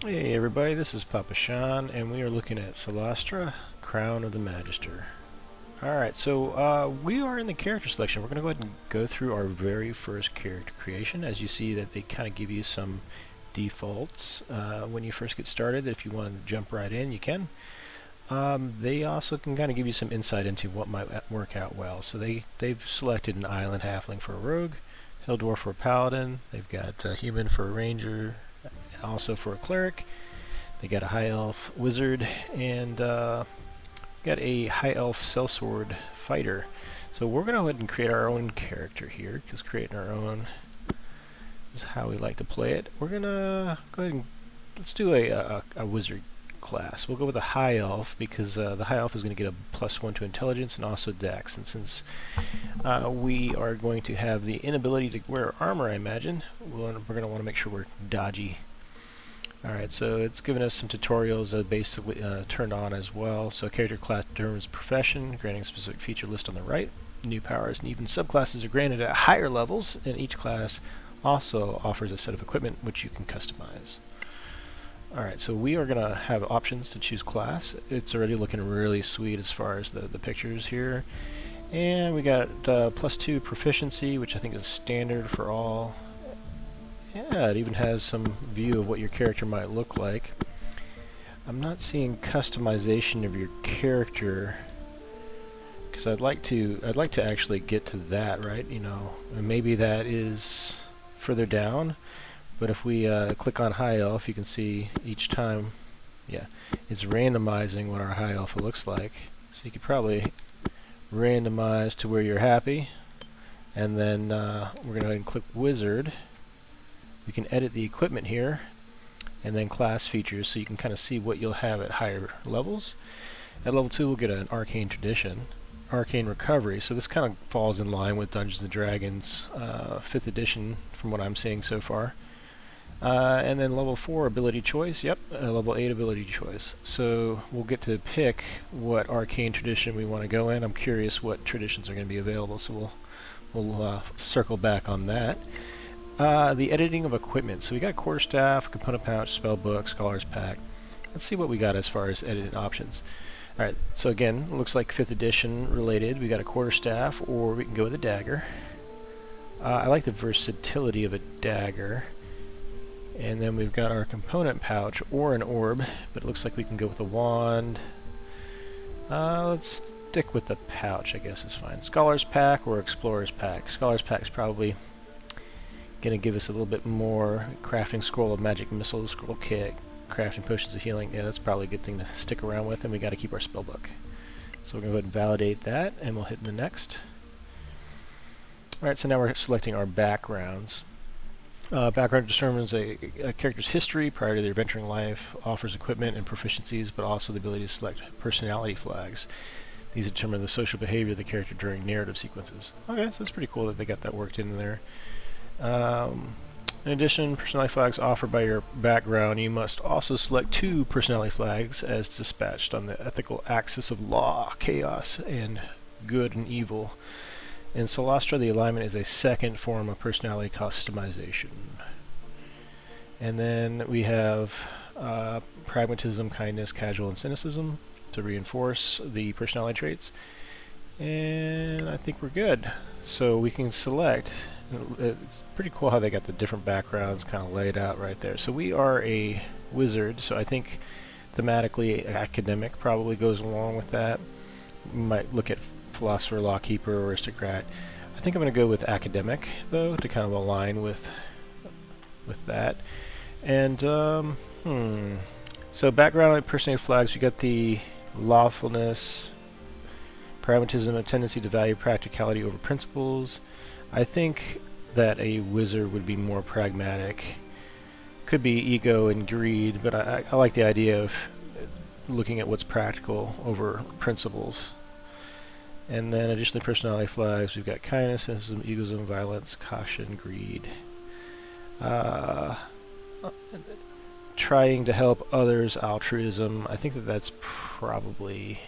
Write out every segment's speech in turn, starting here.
Hey everybody, this is Papa Sean, and we are looking at Solasta, Crown of the Magister. Alright, so we are in the character selection. We're going to go ahead and go through our very first character creation. As you see that they kind of give you some defaults when you first get started. If you want to jump right in, you can. They also can kind of give you some insight into what might work out well. So they've selected an island halfling for a rogue, hill dwarf for a paladin, they've got a human for a ranger, also for a cleric. They got a high elf wizard and got a high elf sellsword fighter. So we're going to go ahead and create our own character here, because creating our own is how we like to play it. We're going to go ahead and let's do a wizard class. We'll go with a high elf because the high elf is going to get a +1 to intelligence and also dex. And since we are going to have the inability to wear armor, I imagine, we're going to want to make sure we're dodgy. Alright, so it's given us some tutorials that basically turned on as well. So character class determines profession, granting a specific feature list on the right. New powers and even subclasses are granted at higher levels, and each class also offers a set of equipment which you can customize. Alright, so we are going to have options to choose class. It's already looking really sweet as far as the pictures here. And we got +2 proficiency, which I think is standard for all. Yeah, it even has some view of what your character might look like. I'm not seeing customization of your character because I'd like to actually get to that, right? You know, and maybe that is further down. But if we click on high elf, you can see each time, yeah, it's randomizing what our high elf looks like. So you could probably randomize to where you're happy, and then we're going to go ahead and click wizard. We can edit the equipment here, and then class features, so you can kind of see what you'll have at higher levels. At level 2, we'll get an arcane tradition, arcane recovery. So this kind of falls in line with Dungeons and Dragons 5th edition, from what I'm seeing so far. And then level 4, ability choice. Yep, level 8, ability choice. So we'll get to pick what arcane tradition we want to go in. I'm curious what traditions are going to be available, so we'll circle back on that. The editing of equipment. So we got quarterstaff, component pouch, spell book, scholar's pack. Let's see what we got as far as edited options. Alright, so again, it looks like 5th edition related. We got a quarterstaff, or we can go with a dagger. I like the versatility of a dagger. And then we've got our component pouch, or an orb, but it looks like we can go with a wand. Let's stick with the pouch, I guess is fine. Scholar's pack or explorer's pack. Scholar's pack is probably going to give us a little bit more. Crafting scroll of magic missile, scroll kit, crafting potions of healing. Yeah, that's probably a good thing to stick around with, and we got to keep our spell book. So we're going to go ahead and validate that, and we'll hit the next. Alright, so now we're selecting our backgrounds. Background determines a character's history prior to their adventuring life, offers equipment and proficiencies, but also the ability to select personality flags. These determine the social behavior of the character during narrative sequences. Okay, so that's pretty cool that they got that worked in there. In addition, personality flags offered by your background, you must also select 2 personality flags as dispatched on the ethical axis of law, chaos, and good and evil. In Solasta, the alignment is a second form of personality customization. And then we have pragmatism, kindness, casual, and cynicism to reinforce the personality traits. And I think we're good. So we can select. It's pretty cool how they got the different backgrounds kind of laid out right there. So we are a wizard, so I think thematically academic probably goes along with that. We might look at philosopher, lawkeeper, or aristocrat. I think I'm going to go with academic, though, to kind of align with that. And, so background and personality flags, we got the lawfulness, pragmatism, a tendency to value practicality over principles. I think that a wizard would be more pragmatic. Could be ego and greed, but I like the idea of looking at what's practical over principles. And then additionally, personality flags, we've got kindness, cynicism, egoism, violence, caution, greed. Trying to help others, altruism. I think that's probably...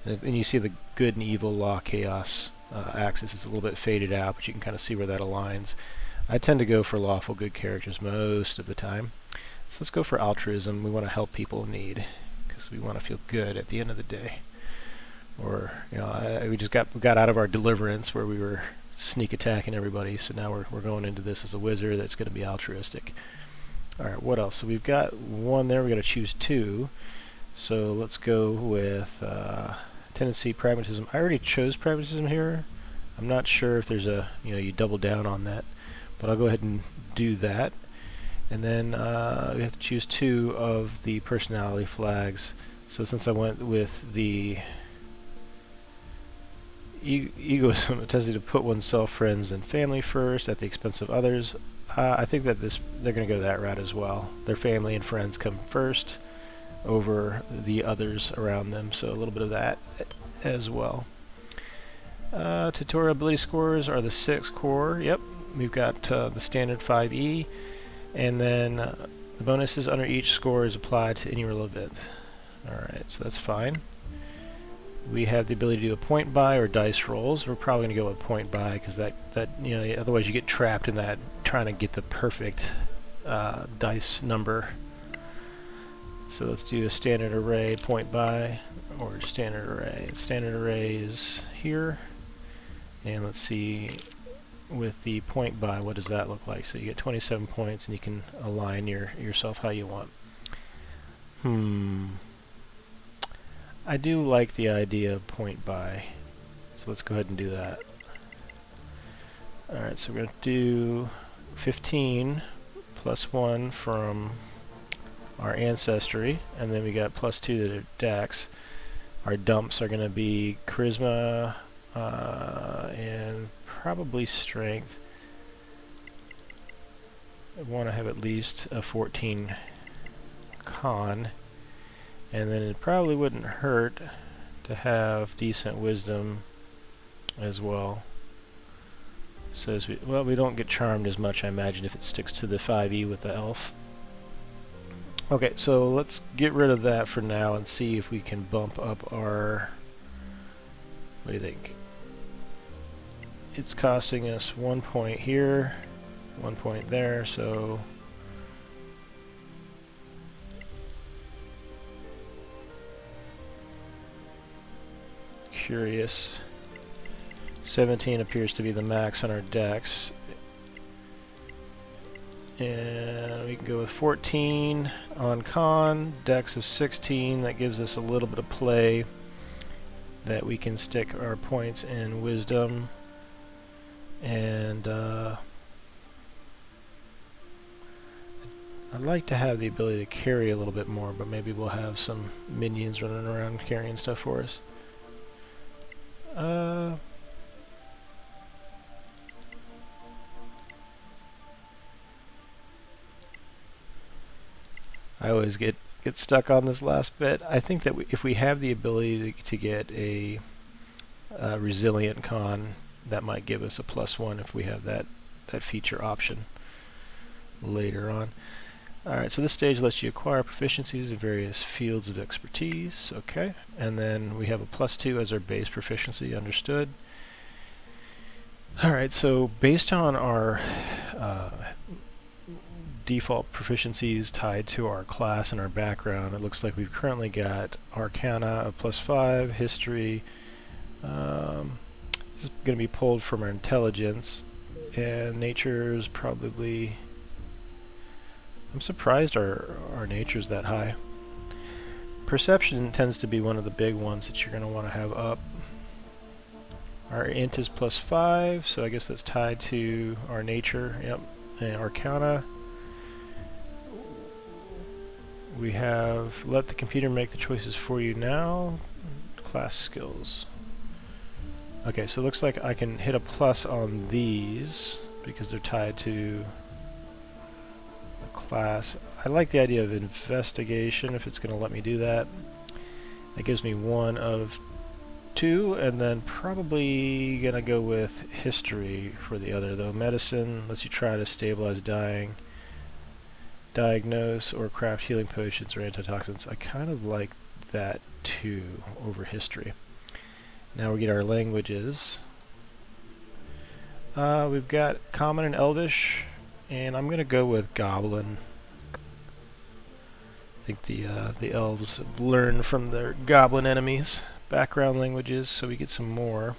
And you see the good and evil, law, chaos axis is a little bit faded out, but you can kind of see where that aligns. I tend to go for lawful good characters most of the time. So let's go for altruism. We want to help people in need because we want to feel good at the end of the day. Or, you know, we got out of our deliverance where we were sneak attacking everybody, so now we're going into this as a wizard that's going to be altruistic. Alright, what else? So we've got one there, we've got to choose two. So let's go with tendency, pragmatism. I already chose pragmatism here. I'm not sure if there's a, you double down on that, but I'll go ahead and do that. And then we have to choose two of the personality flags. So since I went with the egoism, a tendency to put oneself, friends, and family first at the expense of others, I think that they're going to go that route as well. Their family and friends come first over the others around them, so a little bit of that as well. Tutorial ability scores are the 6 core. Yep, we've got the standard 5e, and then the bonuses under each score is applied to any relevant. Alright, so that's fine. We have the ability to do a point buy or dice rolls. We're probably going to go with point buy because that otherwise you get trapped in that trying to get the perfect dice number. So let's do a standard array point buy or standard array. Standard array is here, and let's see with the point buy what does that look like. So you get 27 points and you can align yourself how you want. I do like the idea of point buy, so let's go ahead and do that. Alright, so we're going to do 15 plus 1 from our ancestry, and then we got plus 2 to their dex. Our dumps are going to be charisma and probably strength. I want to have at least a 14 con. And then it probably wouldn't hurt to have decent wisdom as well. So we don't get charmed as much, I imagine, if it sticks to the 5e with the elf. Okay, so let's get rid of that for now and see if we can bump up our... What do you think? It's costing us 1 point here, 1 point there, so... Curious. 17 appears to be the max on our dex. And we can go with 14 on con, dex of 16. That gives us a little bit of play that we can stick our points in wisdom. And I'd like to have the ability to carry a little bit more, but maybe we'll have some minions running around carrying stuff for us. I always get stuck on this last bit. I think that if we have the ability to get a resilient con, that might give us a +1 if we have that feature option later on. Alright, so this stage lets you acquire proficiencies in various fields of expertise. Okay, and then we have a +2 as our base proficiency, understood. Alright, so based on our default proficiencies tied to our class and our background, it looks like we've currently got Arcana of +5, History. This is going to be pulled from our Intelligence, and Nature is probably... I'm surprised our nature's that high. Perception tends to be one of the big ones that you're going to want to have up. Our int is +5, so I guess that's tied to our nature. Yep, and Arcana. We have let the computer make the choices for you now. Class skills. Okay, so it looks like I can hit a plus on these because they're tied to class. I like the idea of investigation if it's going to let me do that. That gives me 1 of 2, and then probably going to go with history for the other, though. Medicine lets you try to stabilize dying, diagnose, or craft healing potions or antitoxins. I kind of like that too over history. Now we get our languages. We've got Common and Elvish, and I'm going to go with Goblin. think the elves learn from their goblin enemies. Background languages, so we get some more.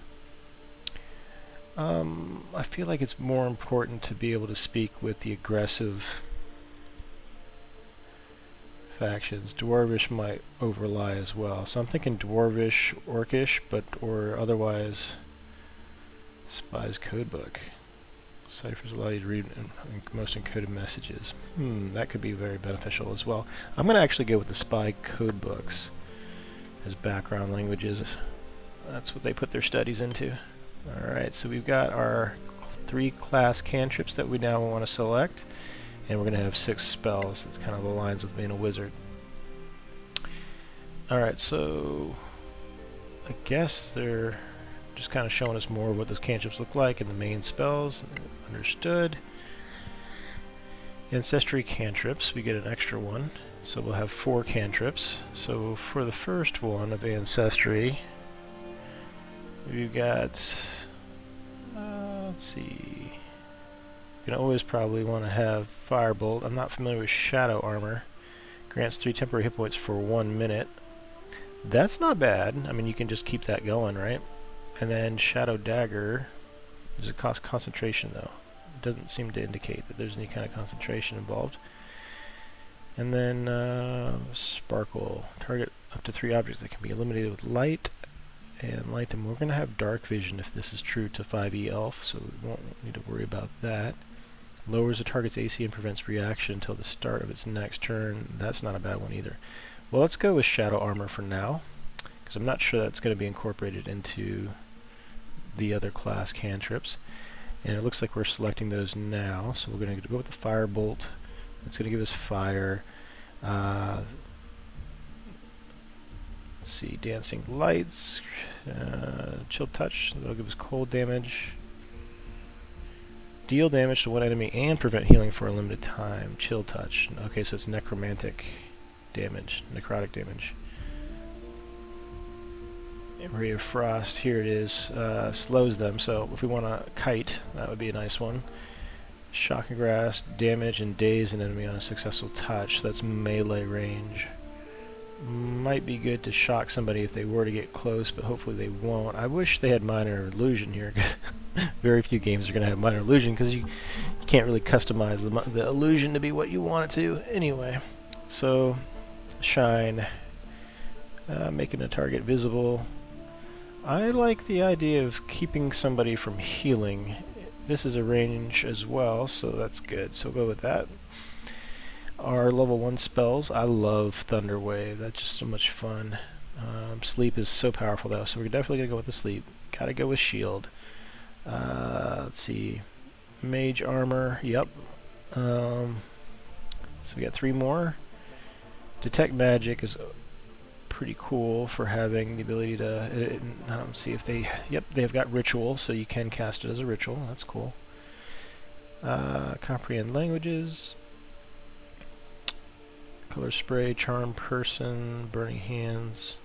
I feel like it's more important to be able to speak with the aggressive factions. Dwarvish might overlie as well, so I'm thinking Dwarvish, Orcish, or otherwise Spy's Codebook. Ciphers allow you to read most encoded messages. That could be very beneficial as well. I'm going to actually go with the Spy Codebooks as background languages. That's what they put their studies into. Alright, so we've got our 3 class cantrips that we now want to select, and we're going to have 6 spells. That kind of aligns with being a wizard. Alright, so I guess they're just kind of showing us more of what those cantrips look like in the main spells. Understood. Ancestry cantrips, we get an extra one, so we'll have 4 cantrips. So for the first one of Ancestry, we've got, let's see, you can always probably want to have Firebolt. I'm not familiar with Shadow Armor. Grants 3 temporary hit points for 1 minute. That's not bad. I mean, you can just keep that going, right? And then Shadow Dagger, does it cost concentration though? It doesn't seem to indicate that there's any kind of concentration involved. And then Sparkle, target up to 3 objects that can be illuminated with light and light them. We're going to have dark vision if this is true to 5e elf, so we won't need to worry about that. Lowers the target's AC and prevents reaction until the start of its next turn. That's not a bad one either. Well, let's go with Shadow Armor for now, because I'm not sure that's going to be incorporated into the other class cantrips. And it looks like we're selecting those now, so we're going to go with the Firebolt. It's going to give us fire. Let's see, Dancing Lights, Chill Touch, that'll give us cold damage. Deal damage to one enemy and prevent healing for a limited time. Chill Touch. Okay, so it's necromantic damage, necrotic damage. Ray of Frost, here it is, slows them, so if we want to kite, that would be a nice one. Shock and Grass, damage and daze an enemy on a successful touch, that's melee range. Might be good to shock somebody if they were to get close, but hopefully they won't. I wish they had Minor Illusion here, because very few games are going to have Minor Illusion, because you can't really customize the illusion to be what you want it to. Anyway, so Shine, making a target visible. I like the idea of keeping somebody from healing. This is a range as well, so that's good. So we'll go with that. Our level 1 spells, I love Thunder Wave. That's just so much fun. Sleep is so powerful though, so we're definitely going to go with the Sleep. Gotta go with Shield. Let's see. Mage Armor, yep. So we got 3 more. Detect Magic is pretty cool for having the ability to, see if they, yep, they've got Ritual, so you can cast it as a ritual. That's cool. Comprehend Languages. Color Spray, Charm Person, Burning Hands,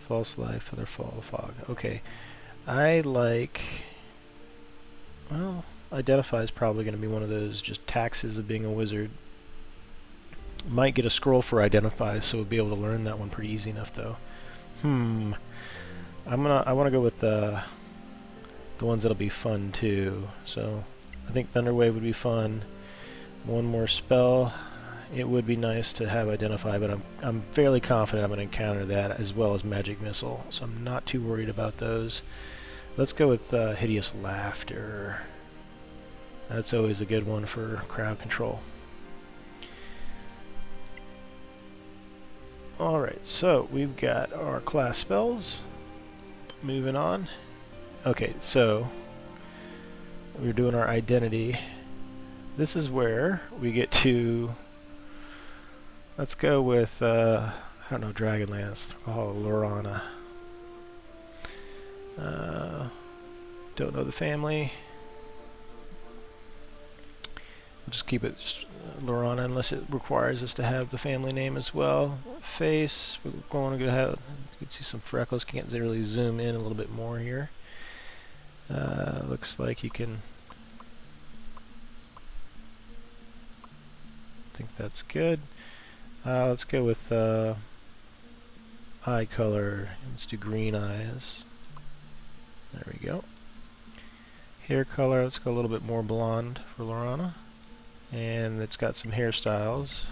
False Life, Feather Fall, Fog. Okay, I like, well, Identify is probably going to be one of those just taxes of being a wizard. Might get a scroll for Identify, so we'll be able to learn that one pretty easy enough though. I want to go with the ones that'll be fun too. So I think Thunderwave would be fun. One more spell. It would be nice to have Identify, but I'm fairly confident I'm going to encounter that as well as Magic Missile, so I'm not too worried about those. Let's go with Hideous Laughter. That's always a good one for crowd control. Alright, so we've got our class spells. Moving on. Okay, so we're doing our identity. This is where we get to, let's go with, I don't know, Dragonlance. We'll call it Lorana. Don't know the family. We'll just keep it just Lorana unless it requires us to have the family name as well. Face, we're going to have, you can see some freckles. Can't really zoom in a little bit more here. Looks like you can, I think that's good. Let's go with eye color. Let's do green eyes. There we go. Hair color, let's go a little bit more blonde for Lorana. And it's got some hairstyles.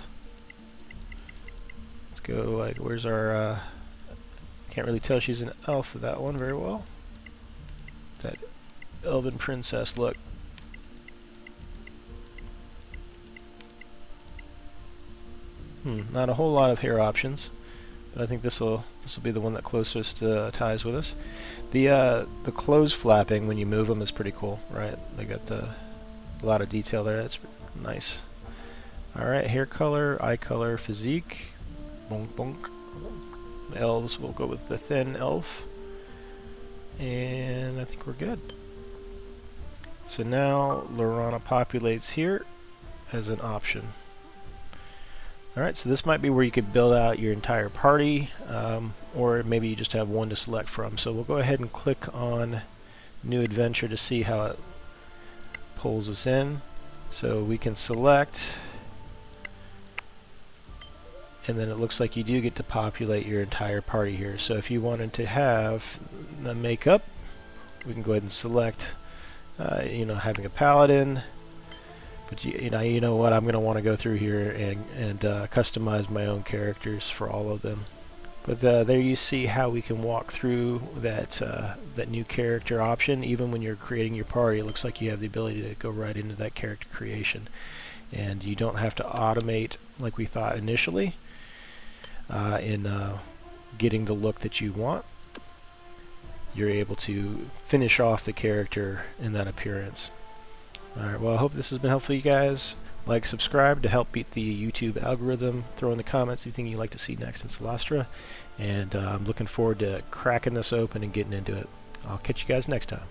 Let's go, like, where's our, can't really tell she's an elf with that one very well. That elven princess look. Not a whole lot of hair options, but I think this will be the one that closest ties with us. The clothes flapping when you move them is pretty cool, right? They got a lot of detail there. That's nice. All right, hair color, eye color, physique. Bonk bonk. Elves, we'll go with the thin elf, and I think we're good. So now Lorana populates here as an option. Alright, so this might be where you could build out your entire party, or maybe you just have one to select from. So we'll go ahead and click on New Adventure to see how it pulls us in. So we can select, and then it looks like you do get to populate your entire party here. So if you wanted to have the makeup, we can go ahead and select, having a paladin. But you know what, I'm going to want to go through here and customize my own characters for all of them. But there you see how we can walk through that new character option. Even when you're creating your party, it looks like you have the ability to go right into that character creation. And you don't have to automate like we thought initially in getting the look that you want. You're able to finish off the character in that appearance. Alright, well, I hope this has been helpful, you guys. Like, subscribe to help beat the YouTube algorithm. Throw in the comments anything you'd like to see next in Solasta. And I'm looking forward to cracking this open and getting into it. I'll catch you guys next time.